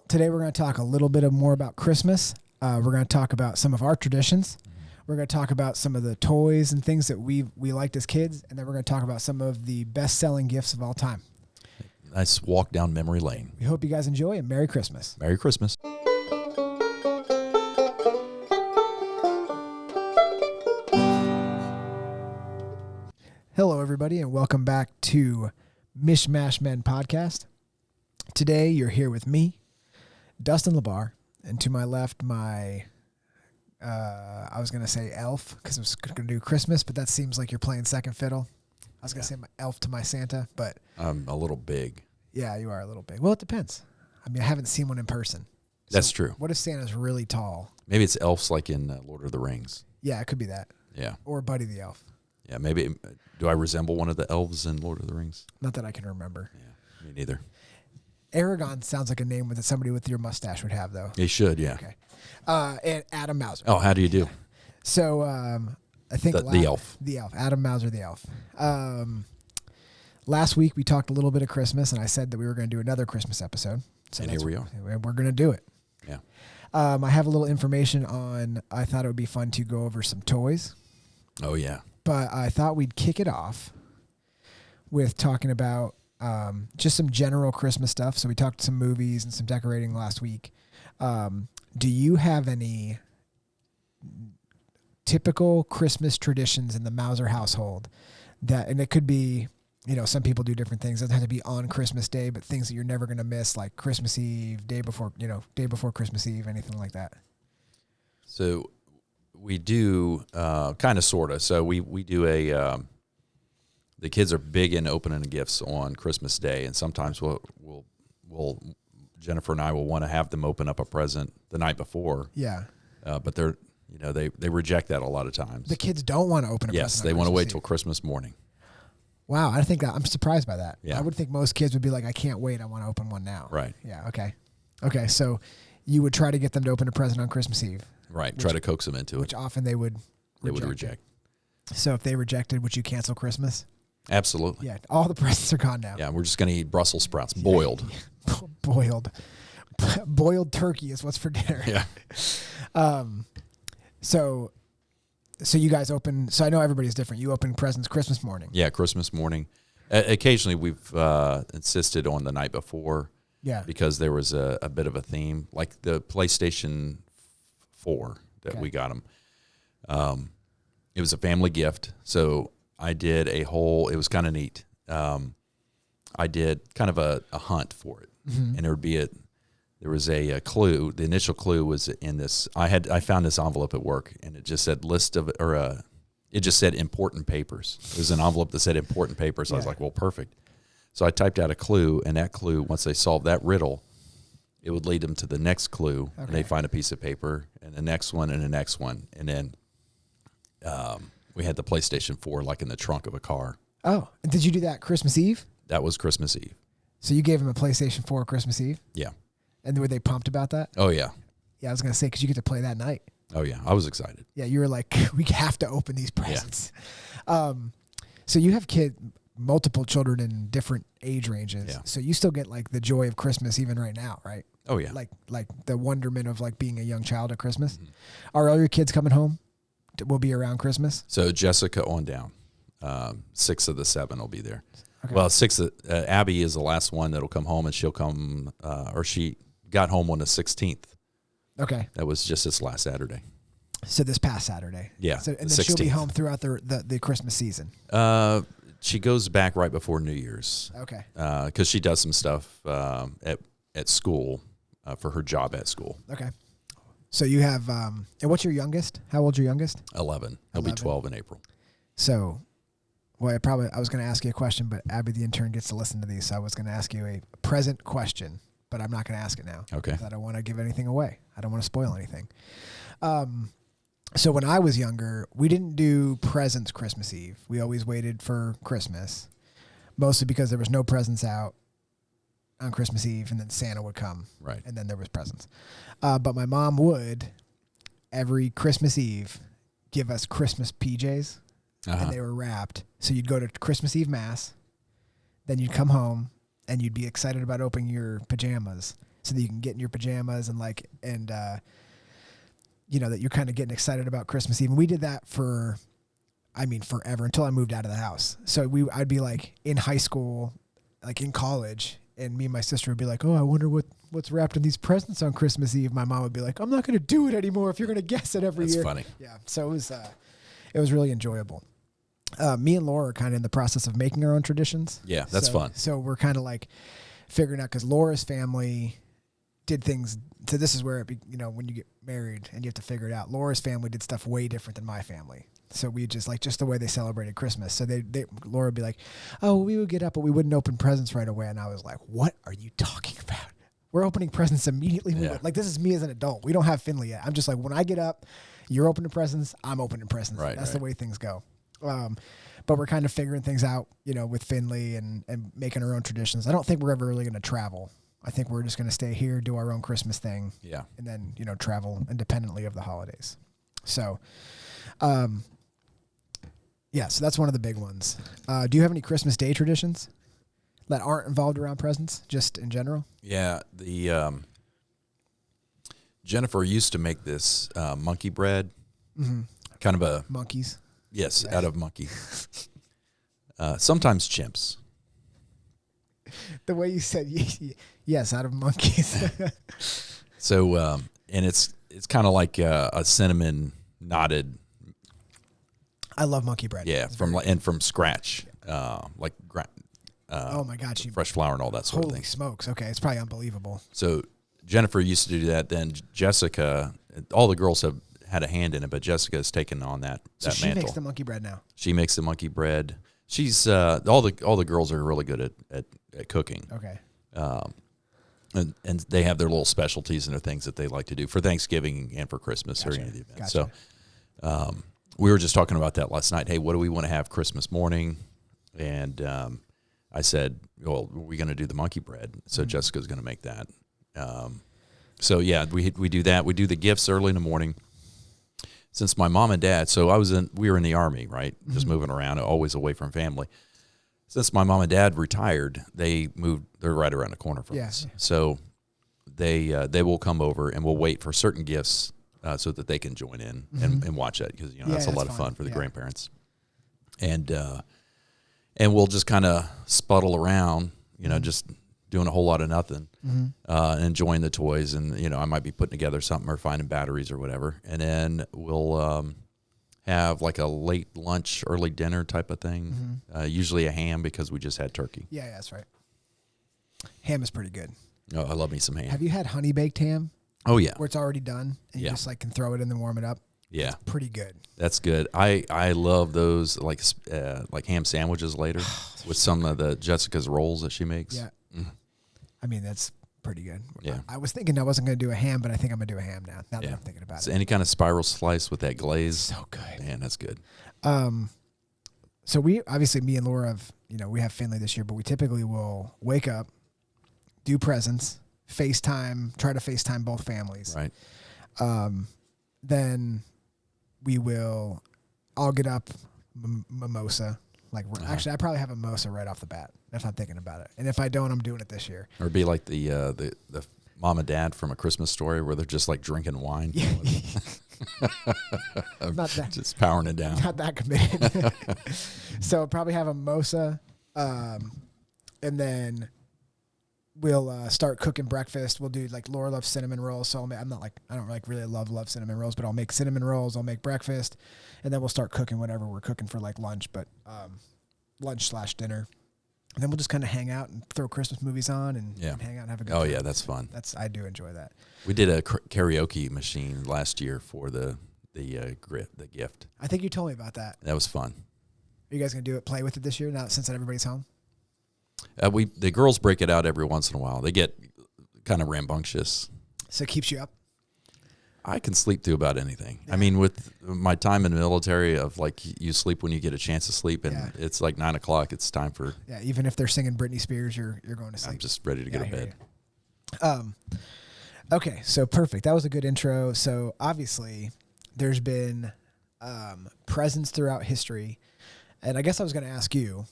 today we're going to talk a little bit more about Christmas. We're going to talk about some of our traditions. We're going to talk about some of the toys and things that we liked as kids, and then we're going to talk about some of the best-selling gifts of all time. Nice walk down memory lane. We hope you guys enjoy, and Merry Christmas. Merry Christmas. Hello, everybody, and welcome back to Mish Men Podcast. Today, you're here with me, Dustin Labar, and to my left, my, I was going to say elf, because I was going to do Christmas, but that seems like you're playing second fiddle. I was going to say my elf to my Santa, but... I'm a little big. Yeah, you are a little big. Well, it depends. I mean, I haven't seen one in person. So That's true. What if Santa's really tall? Maybe it's elves like in Lord of the Rings. Yeah, it could be that. Yeah. Or Buddy the Elf. Yeah, maybe. Do I resemble one of the elves in Lord of the Rings? Not that I can remember. Yeah, me neither. Aragon sounds like a name that somebody with your mustache would have, though. He should, yeah. Okay. And Adam Mauser. Oh, how do you do? So I think the elf. The elf. Adam Mauser, the elf. Last week we talked a little bit of Christmas, and I said that we were going to do another Christmas episode. So and here we are. We're going to do it. Yeah. I have a little information on. I thought it would be fun to go over some toys. Oh yeah. But I thought we'd kick it off with talking about just some general Christmas stuff. So we talked some movies and some decorating last week. Do you have any typical Christmas traditions in the Mauser household and it could be, some people do different things. It doesn't have to be on Christmas Day, but things that you're never going to miss, like Christmas Eve, day before Christmas Eve, anything like that. So we do kind of, sort of. So we do the kids are big in opening gifts on Christmas Day, and sometimes we'll Jennifer and I will want to have them open up a present the night before. Yeah. But they're, they reject that a lot of times. The kids don't want to open a present. Yes, they want to wait till Christmas morning. Wow, I think I'm surprised by that. Yeah. I would think most kids would be like, I can't wait, I want to open one now. Right. Yeah, okay. Okay, so you would try to get them to open a present on Christmas Eve. Right, try to coax them into it. Which often they would reject. So if they rejected, would you cancel Christmas? Absolutely. Yeah, all the presents are gone now. Yeah, we're just going to eat Brussels sprouts, boiled. Boiled turkey is what's for dinner. Yeah. So you guys open, so I know everybody's different. You open presents Christmas morning. Yeah, Christmas morning. Occasionally we've insisted on the night before. Yeah. Because there was a bit of a theme, like the PlayStation 4 that we got them. It was a family gift, so I did it was kind of neat. I did kind of a hunt for it, and there was a clue. The initial clue was in this. I found this envelope at work, and it just said it just said important papers. It was an envelope that said important papers. Yeah. I was like, well, perfect. So I typed out a clue, and that clue, once they solved that riddle, it would lead them to the next clue, and they find a piece of paper, and the next one, and the next one. And then we had the PlayStation 4 like in the trunk of a car. Oh, and did you do that Christmas Eve? That was Christmas Eve. So you gave them a PlayStation 4 Christmas Eve? Yeah. And were they pumped about that? Oh, yeah. Yeah, I was going to say, because you get to play that night. Oh, yeah. I was excited. Yeah, you were like, we have to open these presents. Yeah. So you have multiple children in different age ranges. Yeah. So you still get like the joy of Christmas even right now, right? Oh, yeah. Like the wonderment of like being a young child at Christmas. Mm-hmm. Are all your kids coming home? Will be around Christmas? So Jessica on down. 6 of the 7 will be there. Okay. Well, Abby is the last one that'll come home, and she'll come, or she got home on the 16th. Okay. That was just this last Saturday. So this past Saturday. Yeah. So, and then 16th. she'll be home throughout the Christmas season. She goes back right before New Year's. Okay. Because she does some stuff at school for her job at school. Okay. So you have, and what's your youngest? How old's your youngest? 11. He'll be 12 in April. So, well, I was going to ask you a question, but Abby, the intern, gets to listen to these. So I was going to ask you a present question, but I'm not going to ask it now. Okay. I don't want to give anything away. I don't want to spoil anything. So when I was younger, we didn't do presents Christmas Eve. We always waited for Christmas, mostly because there was no presents out on Christmas Eve, and then Santa would come. Right. And then there was presents. But my mom would, every Christmas Eve, give us Christmas PJs, and they were wrapped. So you'd go to Christmas Eve Mass, then you'd come home, and you'd be excited about opening your pajamas. so that you can get in your pajamas and you know, that you're kind of getting excited about Christmas Eve. And we did that for, I mean, forever until I moved out of the house. So I'd be like in high school, like in college, and me and my sister would be like, oh, I wonder what's wrapped in these presents on Christmas Eve. My mom would be like, I'm not going to do it anymore if you're going to guess it every year. That's funny. Yeah. So it was really enjoyable. Me and Laura are kind of in the process of making our own traditions. Yeah, that's fun. So we're kind of like figuring out, because Laura's family did things. So this is where you know, when you get married and you have to figure it out. Laura's family did stuff way different than my family. So we just the way they celebrated Christmas. So Laura would be like, oh, we would get up, but we wouldn't open presents right away. And I was like, what are you talking about? We're opening presents immediately. Yeah. Like, this is me as an adult. We don't have Finley yet. I'm just like, when I get up, you're opening presents, I'm opening presents. Right, That's the way things go. But we're kind of figuring things out, you know, with Finley and making our own traditions. I don't think we're ever really going to travel. I think we're just going to stay here, do our own Christmas thing. Yeah. And then, you know, travel independently of the holidays. So, yeah, so that's one of the big ones. Do you have any Christmas Day traditions that aren't involved around presents, just in general? Yeah. Jennifer used to make this monkey bread, kind of a... Monkeys. Yes, out of monkey. Sometimes chimps. The way you said yes, out of monkeys. So, and it's kind of like a cinnamon knotted. I love monkey bread. Yeah, from scratch, like oh my God, fresh flour and all that sort of holy thing. smokes! Okay, it's probably unbelievable. So Jennifer used to do that. Then Jessica, all the girls have had a hand in it, but Jessica has taken on that So she mantle. makes the monkey bread now. She makes the monkey bread. She's all the girls are really good at cooking. Okay. And they have their little specialties and their things that they like to do for Thanksgiving and for Christmas or any of the events. Gotcha. So we were just talking about that last night. Hey, what do we want to have Christmas morning? And I said, well, we're going to do the monkey bread. So Jessica's going to make that. So yeah, we do that. We do the gifts early in the morning. Since my mom and dad, we were in the Army, right? Just moving around, always away from family. Since my mom and dad retired, they're right around the corner from us. So they will come over and we'll wait for certain gifts so that they can join in and watch that, because, you know, that's a lot of fun for the grandparents. And we'll just kind of spuddle around, you know, just doing a whole lot of nothing, enjoying the toys. And, you know, I might be putting together something or finding batteries or whatever. And then we'll have like a late lunch, early dinner type of thing, usually a ham, because we just had turkey. Yeah, that's right. Ham is pretty good. Oh, I love me some ham. Have you had honey baked ham? Oh, yeah. Where it's already done and you just like can throw it in and warm it up? Yeah. It's pretty good. That's good. I love those like ham sandwiches later with some of the Jessica's rolls that she makes. Yeah. I mean, that's pretty good. Yeah. I was thinking I wasn't going to do a ham, but I think I'm going to do a ham now that I'm thinking about So it. any kind of spiral slice with that glaze. So good. Man, that's good. So me and Laura we have Finley this year, but we typically will wake up, do presents, try to FaceTime both families. Right. Then I'll get up, mimosa. Actually, I probably have a mimosa right off the bat if I'm thinking about it. And if I don't, I'm doing it this year. Or it'd be like the mom and dad from A Christmas Story, where they're just like drinking wine. Not that, just powering it down. Not that committed. So probably have a mimosa, and then we'll start cooking breakfast. We'll do Laura loves cinnamon rolls, so I don't really love cinnamon rolls, but I'll make cinnamon rolls. I'll make breakfast, and then we'll start cooking whatever we're cooking for lunch, but lunch/dinner. And then we'll just kind of hang out and throw Christmas movies on and hang out and have a good time. Oh yeah, that's fun. I do enjoy that. We did a karaoke machine last year for the gift. I think you told me about that. That was fun. Are you guys gonna play with it this year? Now since everybody's home. The girls break it out every once in a while. They get kind of rambunctious. So it keeps you up? I can sleep through about anything. Yeah. I mean, with my time in the military of you sleep when you get a chance to sleep, and it's 9 o'clock. It's time for... Yeah, even if they're singing Britney Spears, you're going to sleep. I'm just ready to go to bed. Okay, so perfect. That was a good intro. So obviously there's been presents throughout history. And I guess I was going to ask you,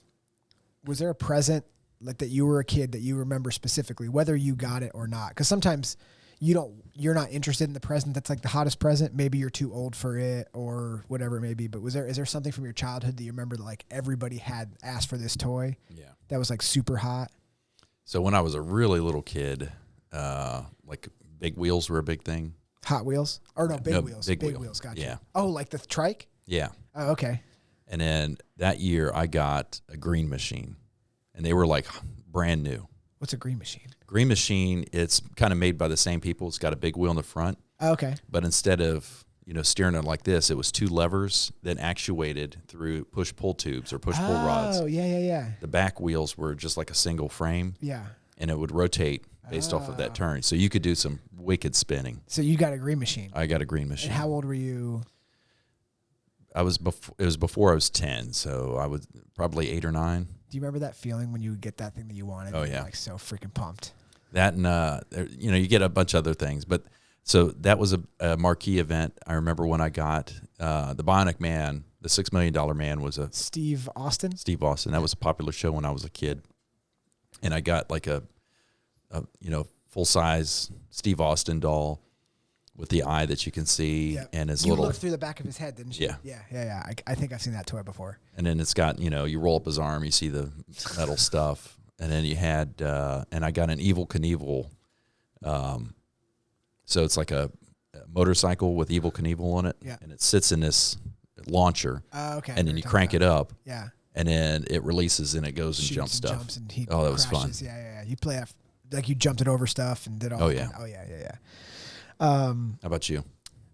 was there a present like that you were a kid that you remember specifically, whether you got it or not? Because sometimes you're not interested in the present that's like the hottest present. Maybe you're too old for it or whatever it may be. But is there something from your childhood that you remember that like everybody had asked for this toy? Yeah. That was like super hot. So when I was a really little kid, like big wheels were a big thing. Hot Wheels? Or no, Big Wheels. Big Wheels, gotcha. Yeah. Oh, like the trike? Yeah. Oh, okay. And then that year I got a green machine, and they were like brand new. What's a green machine? Green machine, it's kind of made by the same people. It's got a big wheel in the front. Oh, okay. But instead of, steering it like this, it was 2 levers that actuated through push-pull tubes or push-pull rods. Oh, yeah. The back wheels were just like a single frame. Yeah. And it would rotate based off of that turn. So you could do some wicked spinning. So you got a green machine. I got a green machine. And how old were you? It was before I was 10, so I was probably 8 or 9. Do you remember that feeling when you would get that thing that you wanted? Oh, and yeah. Like so freaking pumped. That and, you get a bunch of other things. But so that was a marquee event. I remember when I got the Bionic Man, the $6 Million Man was a... Steve Austin? Steve Austin. That was a popular show when I was a kid. And I got like a full-size Steve Austin doll with the eye that you can see and his little... You looked through the back of his head, didn't you? Yeah. Yeah. I think I've seen that toy before. And then it's got, you roll up his arm, you see the metal stuff. And then you had, and I got an Evel Knievel. So it's like a motorcycle with Evel Knievel on it. Yeah. And it sits in this launcher. Okay. And then you crank it up. Yeah. And then it releases and it goes and jumps stuff. Jumps and he that was fun. Yeah. You play like you jumped it over stuff and did all. Oh yeah. Oh yeah. How about you?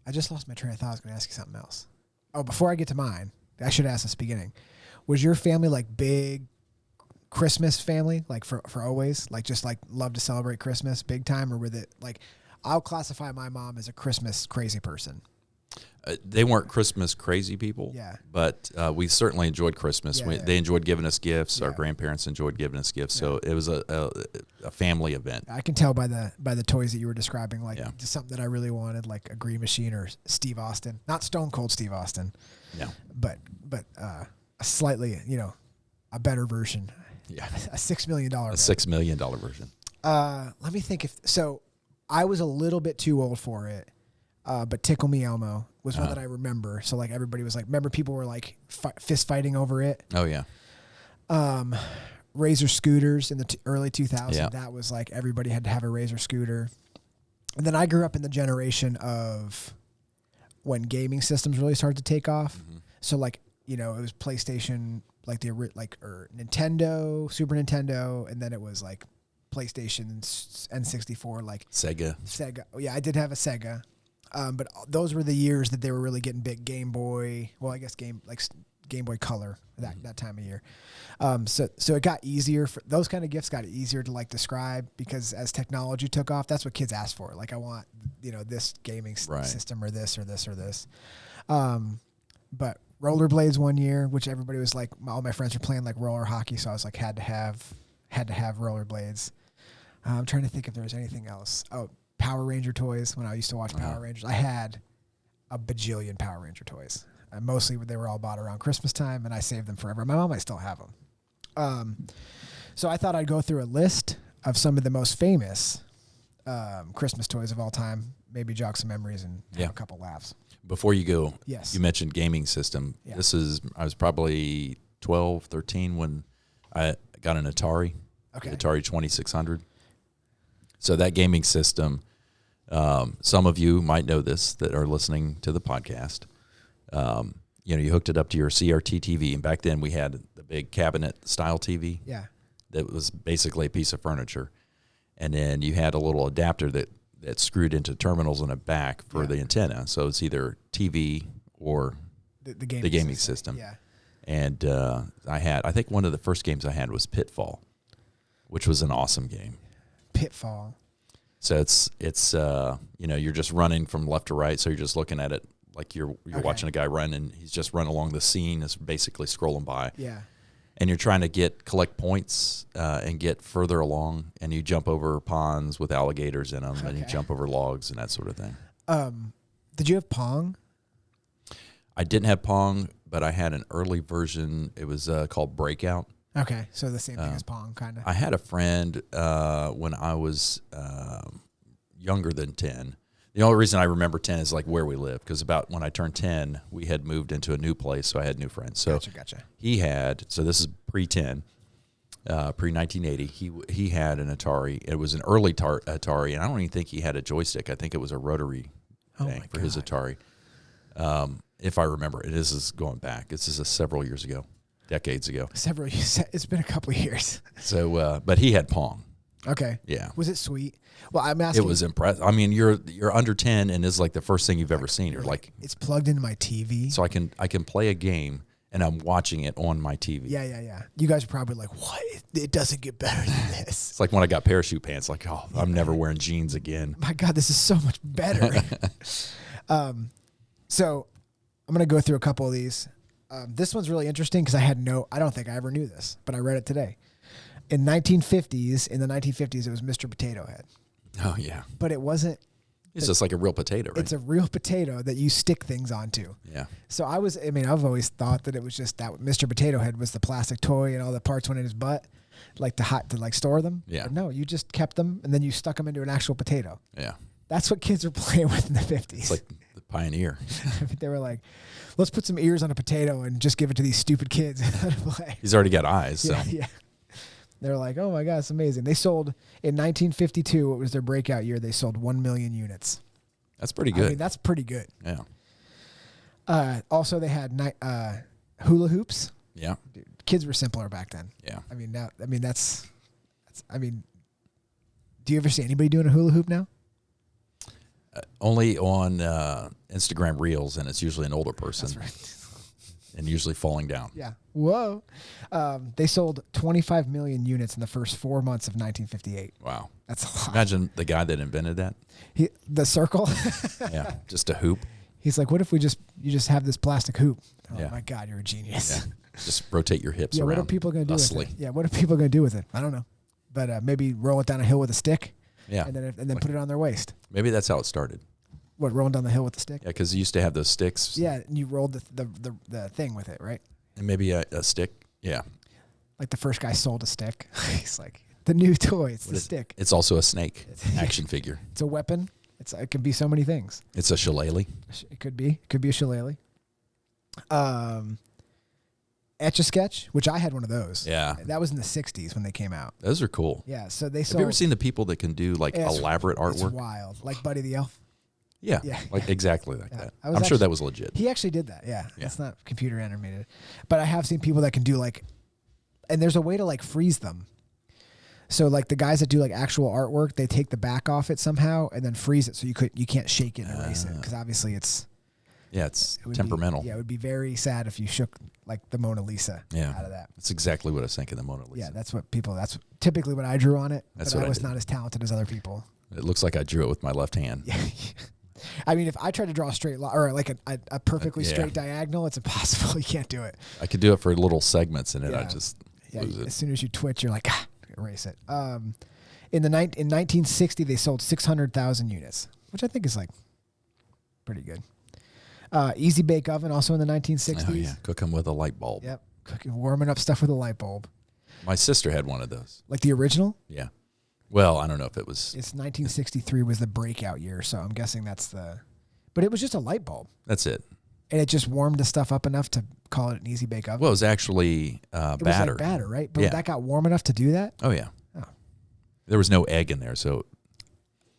I just lost my train of thought. I was going to ask you something else. Oh, before I get to mine, I should ask this beginning. Was your family like big Christmas family, like for always, like just like love to celebrate Christmas big time, or were they like? I'll classify my mom as a Christmas crazy person. They weren't Christmas crazy people, but we certainly enjoyed Christmas. They enjoyed giving us gifts. Our grandparents enjoyed giving us gifts. So it was a family event. I can tell by the toys that you were describing, like just something that I really wanted, like a green machine or Steve Austin, not Stone Cold Steve Austin, but a slightly, a better version. Yeah, a $6 million. A $6 million version. Let me think I was a little bit too old for it. But Tickle Me Elmo was one that I remember. So like everybody was like, remember people were like fist fighting over it. Oh yeah. Razor scooters in the early 2000s. Yeah. That was like everybody had to have a Razor scooter. And then I grew up in the generation of when gaming systems really started to take off. Mm-hmm. So like, it was PlayStation, like or Nintendo, Super Nintendo, and then it was like PlayStation, N64, like Sega. Oh, yeah, I did have a Sega. But those were the years that they were really getting big. Game Boy, well, I guess Game Boy Color that time of year. So it got easier for those kind of gifts. Got easier to like describe because as technology took off, that's what kids asked for. Like I want this gaming system or this or this or this. But rollerblades one year, which everybody was like, all my friends were playing like roller hockey, so I was like had to have rollerblades. I'm trying to think if there was anything else. Oh. Power Ranger toys. When I used to watch Power Rangers, I had a bajillion Power Ranger toys. Mostly they were all bought around Christmas time, and I saved them forever. My mom might still have them. So I thought I'd go through a list of some of the most famous Christmas toys of all time, maybe jog some memories and have a couple laughs. Before you go, yes, you mentioned gaming system. Yeah. I was probably 12, 13 when I got an Atari, Atari 2600. So that gaming system, some of you might know this that are listening to the podcast. You hooked it up to your CRT TV, and back then we had the big cabinet style TV. Yeah, that was basically a piece of furniture, and then you had a little adapter that screwed into terminals in the back for the antenna. So it's either TV or the gaming system. Yeah, and I think one of the first games I had was Pitfall, which was an awesome game. Pitfall. So it's you're just running from left to right. So you're just looking at it like you're watching a guy run, and he's just running along the scene. It's basically scrolling by. Yeah. And you're trying to collect points and get further along, and you jump over ponds with alligators in them, and you jump over logs and that sort of thing. Did you have Pong? I didn't have Pong, but I had an early version. It was called Breakout. Okay, so the same thing as Pong, kind of. I had a friend when I was younger than 10. The only reason I remember 10 is like where we live, because about when I turned 10, we had moved into a new place, so I had new friends. So Gotcha. He had, so this is pre-10, pre-1980. He had an Atari. It was an early Atari, and I don't even think he had a joystick. I think it was a rotary thing for his Atari. If I remember, this is going back. This is several years ago, decades ago. Several years. It's been a couple of years. So, but he had Pong. Okay. Yeah. Was it sweet? Well, I'm asking. It was impressive. I mean, you're under 10, and it's like the first thing you've ever seen. You're like, it's plugged into my TV. So I can play a game, and I'm watching it on my TV. Yeah. You guys are probably like, what? It doesn't get better than this. It's like when I got parachute pants. Like, oh, I'm never wearing jeans again. My God, this is so much better. So I'm going to go through a couple of these. This one's really interesting because I don't think I ever knew this, but I read it today. In the 1950s, it was Mr. Potato Head. Oh, yeah. But it wasn't. It's just like a real potato, right? It's a real potato that you stick things onto. Yeah. So I've always thought that it was just that Mr. Potato Head was the plastic toy and all the parts went in his butt, like to store them. Yeah. But no, you just kept them and then you stuck them into an actual potato. Yeah. That's what kids were playing with in the 50s. It's like the Pioneer. They were like, let's put some ears on a potato and just give it to these stupid kids to play. He's already got eyes. So. Yeah. They're like, oh my God, it's amazing. They sold, in 1952, it was their breakout year, they sold 1 million units. That's pretty good. I mean, that's pretty good. Yeah. Also, they had hula hoops. Yeah. Dude, kids were simpler back then. Yeah. Do you ever see anybody doing a hula hoop now? Only on Instagram Reels, and it's usually an older person. That's right. And usually falling down. Yeah. Whoa. They sold 25 million units in the first 4 months of 1958. Wow. That's a lot. Imagine the guy that invented that. The circle. Yeah. Just a hoop. He's like, what if you just have this plastic hoop? Oh yeah. My God, you're a genius. Yeah. Just rotate your hips around. What are people going to do with it? Yeah. What are people going to do with it? I don't know. But maybe roll it down a hill with a stick. Yeah. And then put it on their waist. Maybe that's how it started. What, rolling down the hill with the stick? Yeah, because you used to have those sticks. Yeah, and you rolled the thing with it, right? And maybe a stick. Yeah. Like the first guy sold a stick. He's like, the new toy, it's the stick. It's also a snake action figure. It's a weapon. It can be so many things. It's a shillelagh. It could be. It could be a shillelagh. Etch-a-Sketch, which I had one of those. Yeah. That was in the 60s when they came out. Those are cool. Yeah, so they sold. Have you ever seen the people that can do like elaborate artwork? It's wild. Like Buddy the Elf. Yeah. Like exactly like that. I'm sure that was legit. He actually did that. Yeah. It's not computer animated. But I have seen people that can do like, and there's a way to like freeze them. So like the guys that do like actual artwork, they take the back off it somehow and then freeze it so you can't shake it and erase it, because obviously it's temperamental. It would be very sad if you shook like the Mona Lisa out of that. That's exactly what I was thinking, the Mona Lisa. Yeah, that's typically what I drew on it. That's but what I was not as talented as other people. It looks like I drew it with my left hand. Yeah. I mean, if I tried to draw a straight line or like a perfectly straight diagonal, it's impossible. You can't do it. I could do it for little segments in it. I just lose it. As soon as you twitch, you're like, erase it. In 1960, they sold 600,000 units, which I think is like pretty good. Easy bake oven, also in the 1960s. Oh yeah, cook them with a light bulb. Yep, warming up stuff with a light bulb. My sister had one of those. Like the original? Yeah. Well, I don't know if it was. It's 1963 was the breakout year, so I'm guessing that's the. But it was just a light bulb. That's it. And it just warmed the stuff up enough to call it an easy bake oven. Well, it was actually batter. It was like batter, right? But that got warm enough to do that? Oh yeah. Oh. There was no egg in there, so.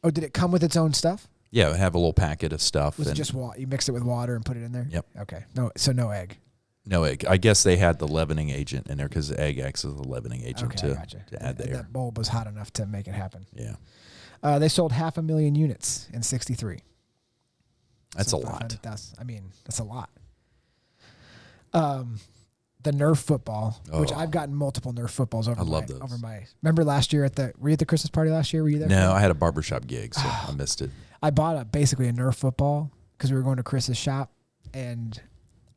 Oh, did it come with its own stuff? Yeah, it have a little packet of stuff. Was it just water? You mixed it with water and put it in there? Yep. Okay. No egg. No egg. I guess they had the leavening agent in there because the egg acts as the leavening agent to add the air. That bulb was hot enough to make it happen. Yeah. They sold 500,000 units in 63. That's a lot. That's a lot. The Nerf football, which I've gotten multiple Nerf footballs over. I love those. Remember last year were you at the Christmas party last year? Were you there? No, I had a barbershop gig, so I missed it. I bought basically a Nerf football because we were going to Chris's shop, and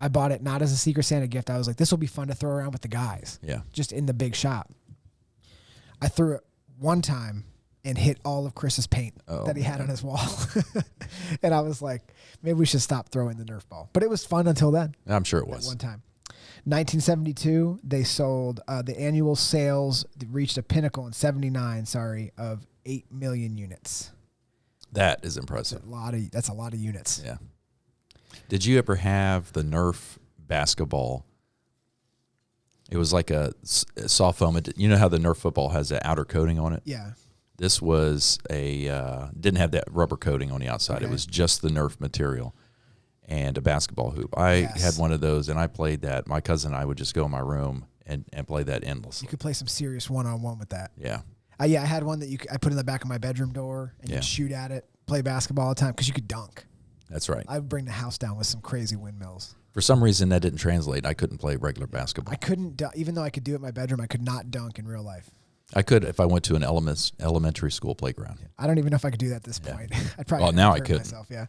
I bought it not as a Secret Santa gift. I was like, this will be fun to throw around with the guys. Yeah. Just in the big shop. I threw it one time and hit all of Chris's paint that he had on his wall. And I was like, maybe we should stop throwing the Nerf ball. But it was fun until then. I'm sure it was. One time. 1972, they sold the annual sales reached a pinnacle in 79. Of 8 million units. That is impressive. That's a lot of units. Yeah. Did you ever have the Nerf basketball? It was like a soft foam. You know how the Nerf football has that outer coating on it? Yeah. This was didn't have that rubber coating on the outside. Okay. It was just the Nerf material and a basketball hoop. I had one of those, and I played that. My cousin and I would just go in my room and play that endlessly. You could play some serious one-on-one with that. Yeah. I had one that I put in the back of my bedroom door, and you'd shoot at it, play basketball all the time, because you could dunk. That's right. I would bring the house down with some crazy windmills. For some reason, that didn't translate. I couldn't play regular basketball. I couldn't, even though I could do it in my bedroom, I could not dunk in real life. I could if I went to an elementary school playground. I don't even know if I could do that at this point. I'd probably well, now I could. Myself, yeah.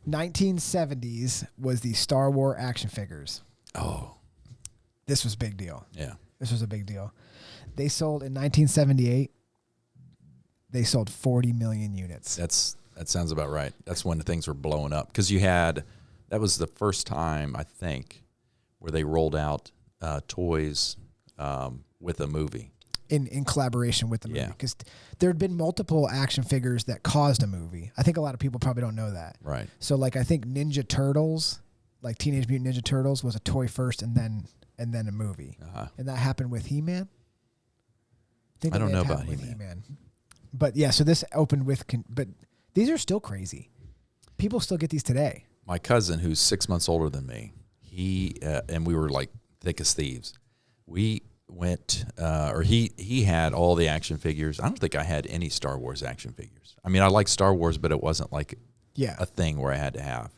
1970s was the Star Wars action figures. Oh. This was a big deal. Yeah. This was a big deal. They sold in 1978. They sold 40 million units. That sounds about right. That's when things were blowing up because that was the first time I think where they rolled out toys with a movie. In collaboration with the movie. Yeah. Because there had been multiple action figures that caused a movie. I think a lot of people probably don't know that. Right. So like I think Ninja Turtles, like Teenage Mutant Ninja Turtles was a toy first and then a movie. Uh-huh. And that happened with He-Man? I don't know about He-Man. But yeah, so this opened with but these are still crazy. People still get these today. My cousin, who's 6 months older than me, he and we were like thick as thieves. We went, he had all the action figures. I don't think I had any Star Wars action figures. I mean, I like Star Wars, but it wasn't like a thing where I had to have.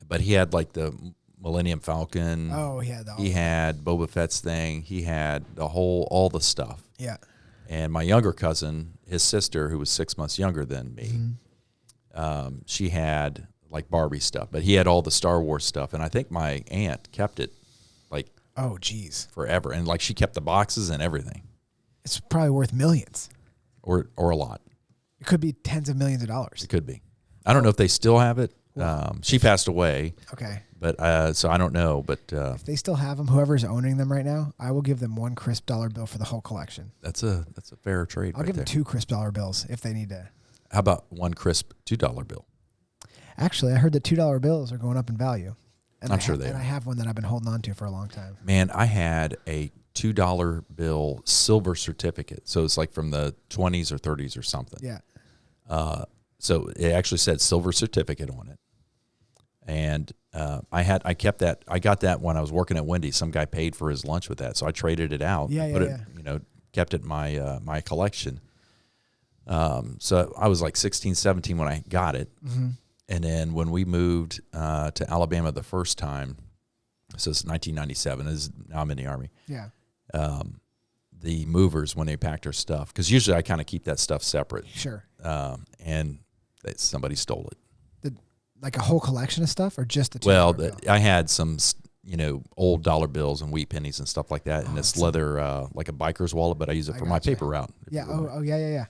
But he had like the Millennium Falcon. Oh, he had Boba Fett's thing. He had all the stuff. Yeah. And my younger cousin, his sister, who was 6 months younger than me, she had like Barbie stuff, but he had all the Star Wars stuff. And I think my aunt kept it like, oh, geez, forever. And like she kept the boxes and everything. It's probably worth millions. Or a lot. It could be tens of millions of dollars. It could be. I don't know if they still have it. She passed away. Okay. But so I don't know. But if they still have them, whoever's owning them right now, I will give them one crisp dollar bill for the whole collection. That's a fair trade. I'll give them 2 crisp dollar bills if they need to. How about one crisp $2 bill? Actually, I heard that $2 bills are going up in value. And I'm sure they are. And I have one that I've been holding on to for a long time. Man, I had a $2 bill silver certificate. So it's like from the 20s or 30s or something. Yeah. So it actually said silver certificate on it. And I kept that. I got that when I was working at Wendy's. Some guy paid for his lunch with that. So I traded it out. Kept it in my collection. So I was like 16, 17 when I got it. Mm-hmm. And then when we moved to Alabama the first time, so it's 1997, now I'm in the Army. Yeah. The movers, when they packed our stuff, because usually I kind of keep that stuff separate. Sure. And somebody stole it. Like a whole collection of stuff or just the $2 bill? I had some, old dollar bills and wheat pennies and stuff like that. And this leather, like a biker's wallet, but I use it for my paper route. Yeah. Oh, yeah.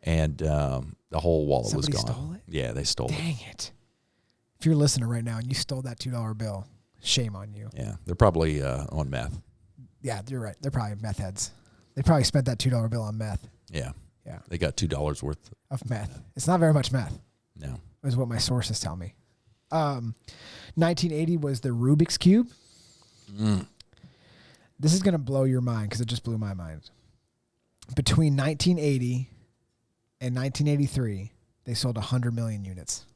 And the whole wallet was gone. Somebody stole it? Yeah, they stole it. Dang it. If you're listening right now and you stole that $2 bill, shame on you. Yeah, they're probably on meth. Yeah, you're right. They're probably meth heads. They probably spent that $2 bill on meth. Yeah. Yeah. They got $2 worth of meth. It's not very much meth. No. Is what my sources tell me. 1980 was the Rubik's Cube. This is going to blow your mind because it just blew my mind. Between 1980 and 1983, they sold 100 million units.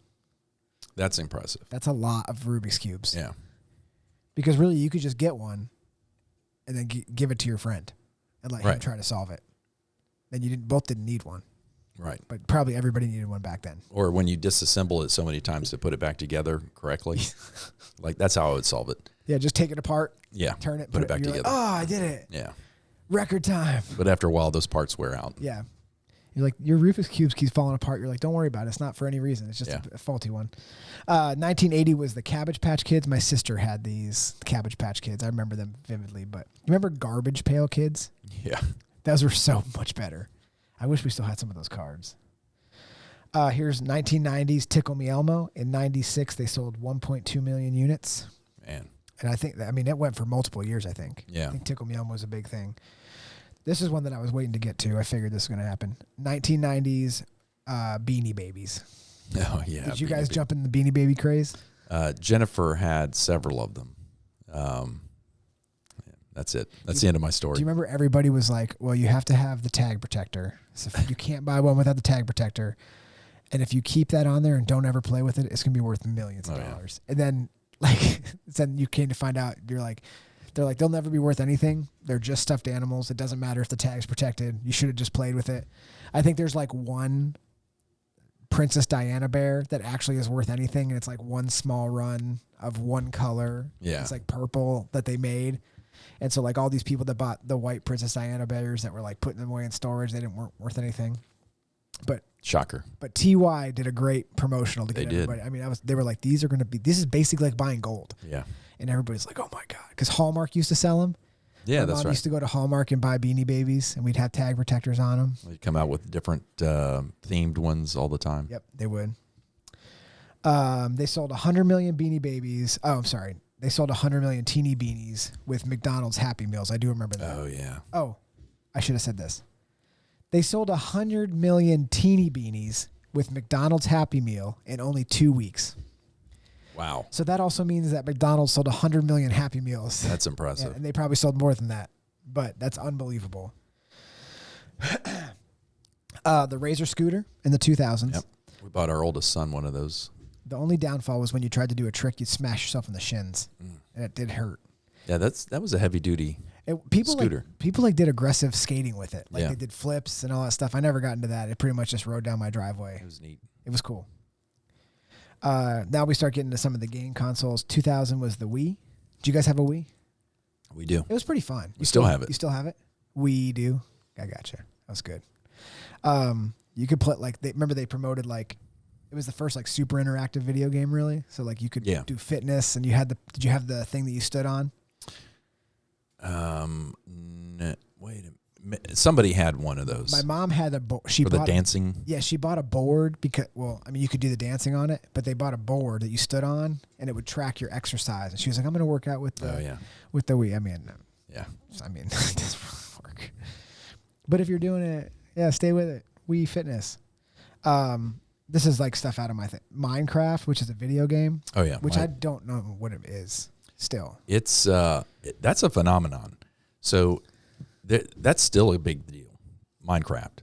That's impressive. That's a lot of Rubik's Cubes. Yeah. Because really, you could just get one and then give it to your friend and let him try to solve it. Then you both didn't need one. Right. But probably everybody needed one back then. Or when you disassemble it so many times to put it back together correctly. Like, that's how I would solve it. Yeah, just take it apart. Yeah. Turn it. Put it back together. Like, oh, I did it. Yeah. Record time. But after a while, those parts wear out. Yeah. You're like, your Rubik's Cube keeps falling apart. You're like, don't worry about it. It's not for any reason. It's just a faulty one. 1980 was the Cabbage Patch Kids. My sister had these Cabbage Patch Kids. I remember them vividly. But remember Garbage Pail Kids? Yeah. Those were so much better. I wish we still had some of those cards. Here's 1990s Tickle Me Elmo. In 96, they sold 1.2 million units. Man. And I think that, I mean, it went for multiple years, I think. Yeah. I think Tickle Me Elmo was a big thing. This is one that I was waiting to get to. I figured this was going to happen. 1990s Beanie Babies. Oh, yeah. Did you guys jump in the Beanie Baby craze? Jennifer had several of them. That's it. That's the end of my story. Do you remember everybody was like, well, you have to have the tag protector. So you can't buy one without the tag protector. And if you keep that on there and don't ever play with it, it's going to be worth millions of dollars. And then, like, then you came to find out, they're like, they'll never be worth anything. They're just stuffed animals. It doesn't matter if the tag's protected. You should have just played with it. I think there's like one Princess Diana bear that actually is worth anything. And it's like one small run of one color. Yeah. It's like purple that they made. And so like all these people that bought the white Princess Diana bears that were like putting them away in storage, they weren't worth anything. But shocker. But TY did a great promotional to get everybody. I mean, they were like, this is basically like buying gold. Yeah. And everybody's like, oh my God. Because Hallmark used to sell them. Yeah, My that's mom right. used to go to Hallmark and buy Beanie Babies, and we'd have tag protectors on them. They come out with different themed ones all the time. Yep, they would. They sold 100 million Beanie Babies. Oh, I'm sorry. They sold 100 million teeny beanies with McDonald's Happy Meals. I do remember that. Oh, yeah. Oh, I should have said this. They sold 100 million teeny beanies with McDonald's Happy Meal in only 2 weeks. Wow. So that also means that McDonald's sold 100 million Happy Meals. That's impressive. Yeah, and they probably sold more than that, but that's unbelievable. The Razor scooter in the 2000s. Yep. We bought our oldest son one of those. The only downfall was when you tried to do a trick, you'd smash yourself in the shins, and it did hurt. Yeah, that was a heavy duty scooter. People did aggressive skating with it. Like Yeah. they did flips and all that stuff. I never got into that. It pretty much just rode down my driveway. It was neat. It was cool. Now we start getting to some of the game consoles. 2000 was the Wii. Did you guys have a Wii? We do. It was pretty fun. We still have it. You still have it? We do. I gotcha. That was good. You could play remember they promoted like it was the first like super interactive video game really. So like you could do fitness and did you have the thing that you stood on? Wait a minute. Somebody had one of those. My mom had for the dancing. Yeah, she bought a board because you could do the dancing on it, but they bought a board that you stood on and it would track your exercise. And she was like, I'm going to work out with the Wii. I mean, it doesn't work. But if you're doing it, stay with it. Wii Fitness. This is like stuff out of my Minecraft, which is a video game. Oh yeah. Which I don't know what it is still. It's that's a phenomenon. So that's still a big deal. Minecraft.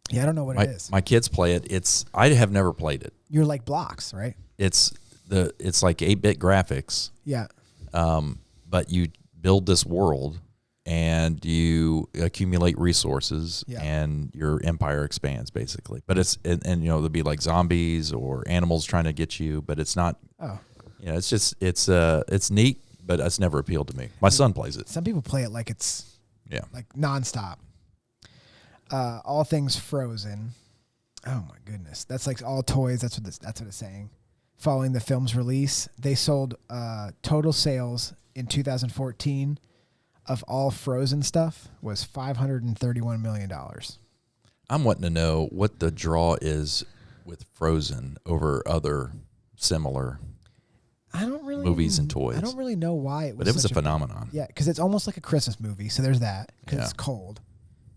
Yeah, I don't know what it is. My kids play it. I have never played it. You're like blocks, right? It's like 8-bit graphics. Yeah. But you build this world and you accumulate resources and your empire expands basically. But it's and there'll be like zombies or animals trying to get you, but it's not. Oh. It's just it's neat, but it's never appealed to me. My son plays it. Some people play it like it's like nonstop. All things Frozen. Oh my goodness, that's like all toys. That's what it's saying. Following the film's release, they sold total sales in 2014 of all Frozen stuff was $531 million. I'm wanting to know what the draw is with Frozen over other similar movies and toys. I don't really know why it was. But it was a phenomenon. Yeah, because it's almost like a Christmas movie. So there's that because it's cold,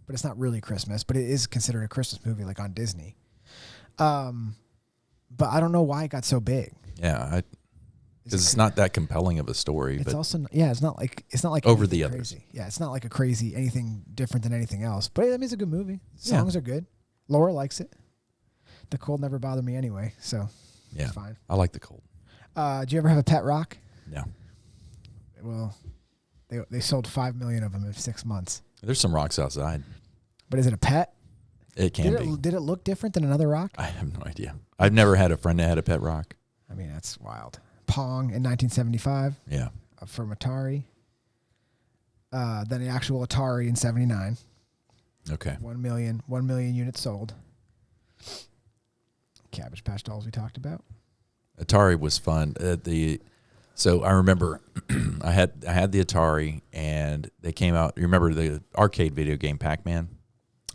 but it's not really Christmas. But it is considered a Christmas movie, like on Disney. But I don't know why it got so big. Yeah, because it's not that compelling of a story. It's but also it's not like over the others. Crazy. Yeah, it's not like a crazy anything different than anything else. But I mean, it's a good movie. Songs are good. Laura likes it. The cold never bothered me anyway, so it's fine. I like the cold. Do you ever have a pet rock? No. Well, they sold 5 million of them in 6 months. There's some rocks outside. But is it a pet? It can be. Did it look different than another rock? I have no idea. I've never had a friend that had a pet rock. I mean, that's wild. Pong in 1975. Yeah. From Atari. Then the actual Atari in 79. Okay. 1 million units sold. Cabbage Patch Dolls we talked about. Atari was fun. So I remember I had the Atari and they came out. You remember the arcade video game Pac-Man?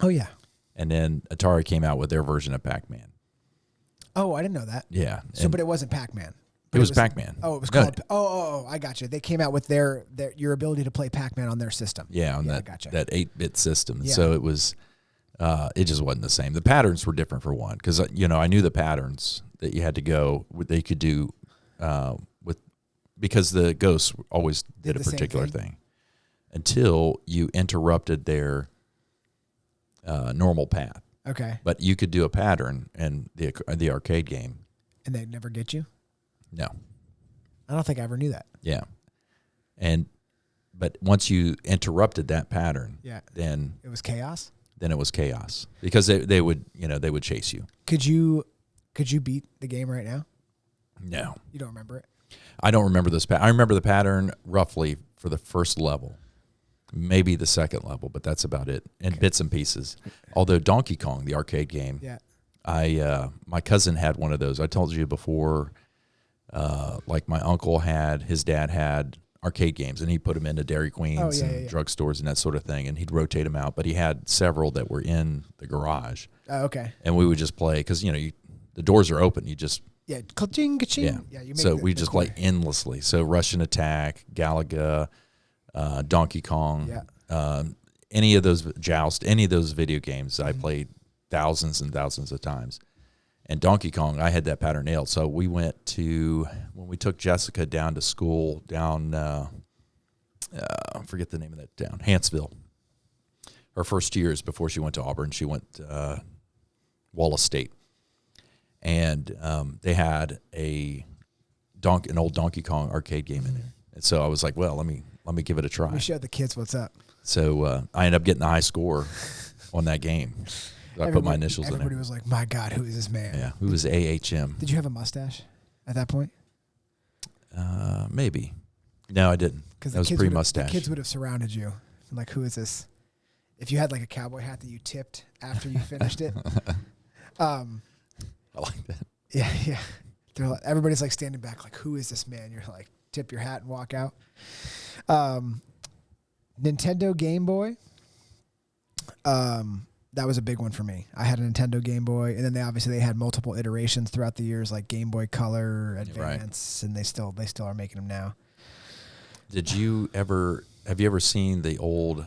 Oh yeah. And then Atari came out with their version of Pac-Man. Oh, I didn't know that. Yeah. So, but it wasn't Pac-Man. It was Pac-Man. Oh, it was No, called. Oh, I got you. They came out with your ability to play Pac-Man on their system. Yeah, on that gotcha. that 8-bit system. Yeah. So it was, it just wasn't the same. The patterns were different for one, because I knew the patterns that you had to go. They could do with because the ghosts always did a particular thing until you interrupted their normal path. Okay. But you could do a pattern in the arcade game. And they'd never get you? No. I don't think I ever knew that. Yeah. But once you interrupted that pattern, then it was chaos. Then it was chaos because they would chase you. Could you beat the game right now? No. You don't remember it? I don't remember this. I remember the pattern roughly for the first level, maybe the second level, but that's about it. And bits and pieces. Although Donkey Kong, the arcade game, my cousin had one of those. I told you before. Like my uncle his dad had arcade games, and he put them into Dairy Queens and drugstores and that sort of thing, and he'd rotate them out. But he had several that were in the garage. Oh, okay. And we would just play because the doors are open. You just ka-ching, ka-ching. Yeah. You make so we just play endlessly. So Russian Attack, Galaga, Donkey Kong, any of those Joust, any of those video games, I played thousands and thousands of times. And Donkey Kong, I had that pattern nailed. So we went when we took Jessica down to school down, I forget the name of that town, Huntsville. Her first years before she went to Auburn, she went Wallace State. And they had an old Donkey Kong arcade game in there. And so I was like, well, let me give it a try. Let me show the kids what's up. So I ended up getting a high score on that game. I put my initials in there. Everybody was like, my God, who is this man? Yeah, who was AHM? Did you have a mustache at that point? Maybe. No, I didn't. That was pre-mustache. The kids would have surrounded you. Like, who is this? If you had like a cowboy hat that you tipped after you finished it. I like that. Yeah. Everybody's like standing back like, who is this man? You're like, tip your hat and walk out. Nintendo Game Boy. That was a big one for me. I had a Nintendo Game Boy, and then they had multiple iterations throughout the years, like Game Boy Color, Advance, and they still are making them now. Have you ever seen the old?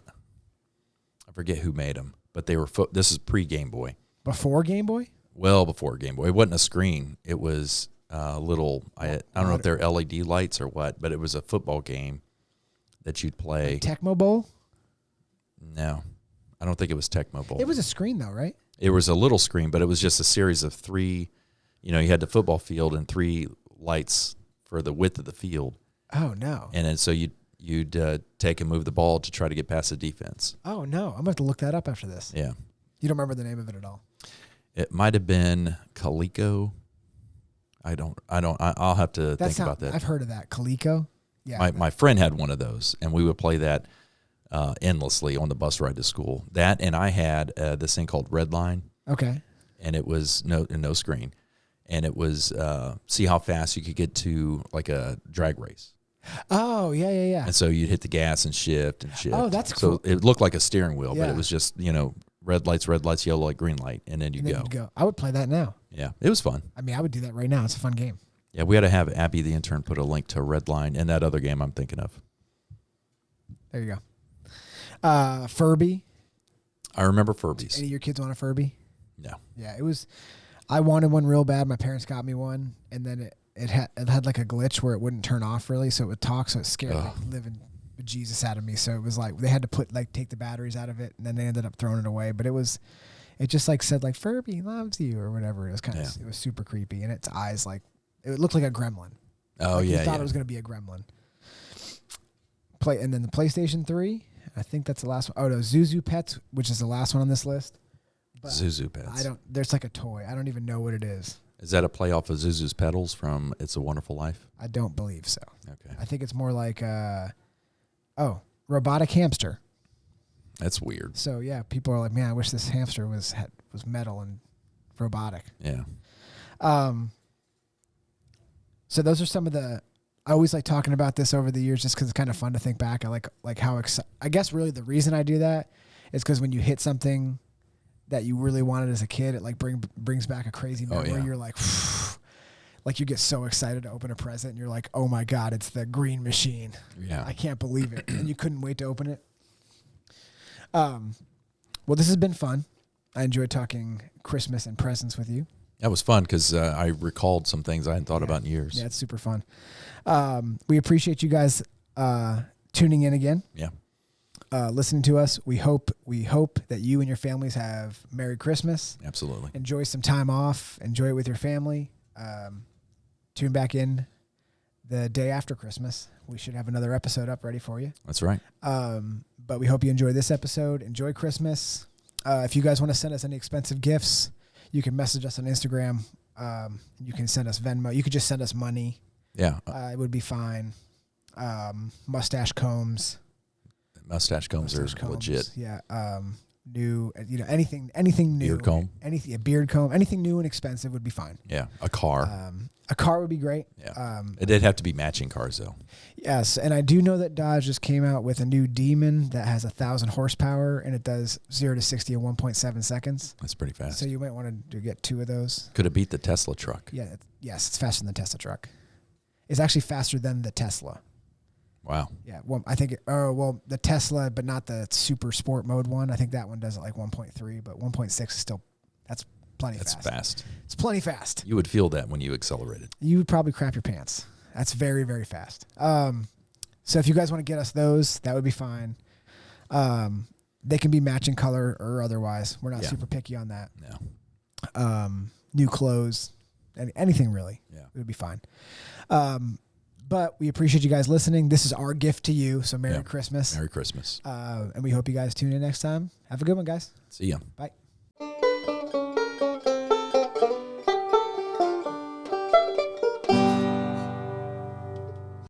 I forget who made them, but they were. This is pre-Game Boy. Before Game Boy? Well, before Game Boy, it wasn't a screen. It was little. I don't know if they're LED lights or what, but it was a football game that you'd play. Like Tecmo Bowl? No. I don't think it was Tecmo Bowl. It was a screen, though, right? It was a little screen, but it was just a series of three. You had the football field and three lights for the width of the field. Oh, no. And then so you'd take and move the ball to try to get past the defense. Oh, no. I'm going to have to look that up after this. Yeah. You don't remember the name of it at all? It might have been Coleco. I'll have to think about that. I've heard of that. Coleco? Yeah. My friend had one of those, and we would play that endlessly on the bus ride to school. That, and I had this thing called Red Line. Okay. And it was no screen, and it was see how fast you could get to like a drag race. Oh yeah. And so you'd hit the gas and shift and shift. Oh, that's cool. So it looked like a steering wheel, but it was just red lights, yellow light, green light, and then you go. I would play that now. Yeah, it was fun. I mean, I would do that right now. It's a fun game. Yeah, we had to have Abby the intern put a link to Red Line and that other game I'm thinking of. There you go. Furby. I remember Furbies. Any of your kids want a Furby? No. Yeah, it was. I wanted one real bad. My parents got me one, and then it had like a glitch where it wouldn't turn off really, so it would talk. So it scared the living bejesus out of me. So it was like they had to take the batteries out of it, and then they ended up throwing it away. But it just like said like Furby loves you or whatever. It was it was super creepy, and its eyes it looked like a gremlin. Oh like yeah, you thought it was going to be a gremlin. And then the PlayStation 3. I think that's the last one. Oh no, Zuzu Pets, which is the last one on this list. But Zuzu Pets. There's like a toy. I don't even know what it is. Is that a play off of Zuzu's Petals from It's a Wonderful Life? I don't believe so. Okay. I think it's more like robotic hamster. That's weird. So yeah, people are like, man, I wish this hamster was metal and robotic. Yeah. So those are some of the. I always like talking about this over the years just because it's kind of fun to think back. I like how I guess really the reason I do that is because when you hit something that you really wanted as a kid, it like brings back a crazy memory. Oh, yeah. You're like like you get so excited to open a present and you're like, oh my God, it's the green machine. Yeah. I can't believe it. And you couldn't wait to open it. Well, this has been fun. I enjoyed talking Christmas and presents with you. That was fun because I recalled some things I hadn't thought about in years. Yeah, it's super fun. We appreciate you guys tuning in again. Yeah. Listening to us. We hope that you and your families have Merry Christmas. Absolutely. Enjoy some time off. Enjoy it with your family. Tune back in the day after Christmas. We should have another episode up ready for you. That's right. But we hope you enjoy this episode. Enjoy Christmas. If you guys want to send us any expensive gifts, you can message us on Instagram. You can send us Venmo. You could just send us money. Yeah. It would be fine. Mustache combs. Mustache combs are legit. Yeah. New, anything new. Beard comb. Anything, a beard comb. Anything new and expensive would be fine. Yeah. A car. A car would be great. Yeah. It did have to be matching cars though. Yes, and I do know that Dodge just came out with a new Demon that has 1,000 horsepower and it does 0 to 60 in 1.7 seconds. That's pretty fast. So you might want to get 2 of those. Could have beat the Tesla truck. Yeah. Yes, it's faster than the Tesla truck. It's actually faster than the Tesla. Wow. Yeah. Well, I think the Tesla, but not the super sport mode one. I think that one does it like 1.3, but 1.6 is still, that's plenty fast. That's fast. It's plenty fast. You would feel that when you accelerated. You would probably crap your pants. That's very, very fast. So if you guys want to get us those, that would be fine. They can be matching color or otherwise. We're not super picky on that. No. New clothes, anything really. Yeah. It would be fine. But we appreciate you guys listening. This is our gift to you. So Merry Christmas. Merry Christmas. And we hope you guys tune in next time. Have a good one, guys. See ya. Bye.